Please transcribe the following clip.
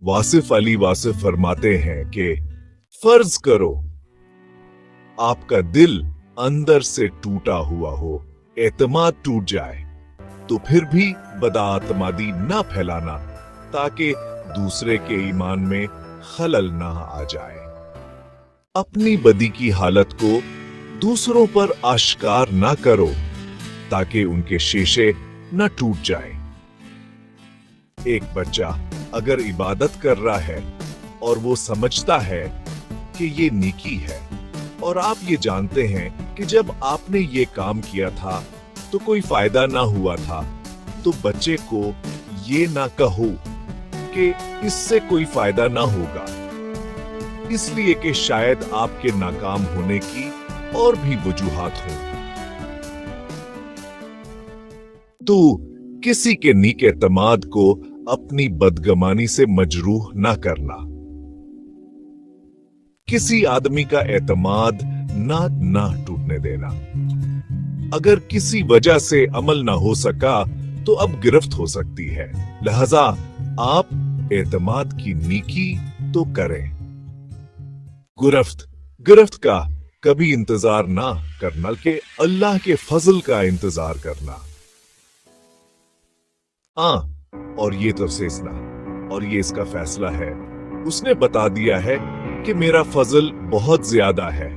वासिफ अली वासिफ फरमाते हैं कि फर्ज करो आपका दिल अंदर से टूटा हुआ हो, एतमाद टूट जाए तो फिर भी बदआतमादी ना फैलाना ताकि दूसरे के ईमान में खलल ना आ जाए। अपनी बदी की हालत को दूसरों पर आश्कार ना करो ताकि उनके शीशे न टूट जाए। एक बच्चा अगर इबादत कर रहा है और वो समझता है कि ये नेकी है और आप ये जानते हैं कि जब आपने ये काम किया था तो कोई फायदा ना हुआ था, तो बच्चे को ये ना कहो कि इससे कोई फायदा ना होगा, इसलिए कि शायद आपके नाकाम होने की और भी वजूहात हों। तो किसी के नीक एतमाद को अपनी बदगमानी से मजरूह ना करना। किसी आदमी का एतमाद ना टूटने देना। अगर किसी वजह से अमल ना हो सका तो अब गिरफ्त हो सकती है, लिहाजा आप एतमाद की नीकी तो करें। गिरफ्त का कभी इंतजार ना करना कि अल्लाह के फजल का इंतजार करना। और ये तफसीसना और ये इसका फैसला है, उसने बता दिया है कि मेरा फजल बहुत ज्यादा है।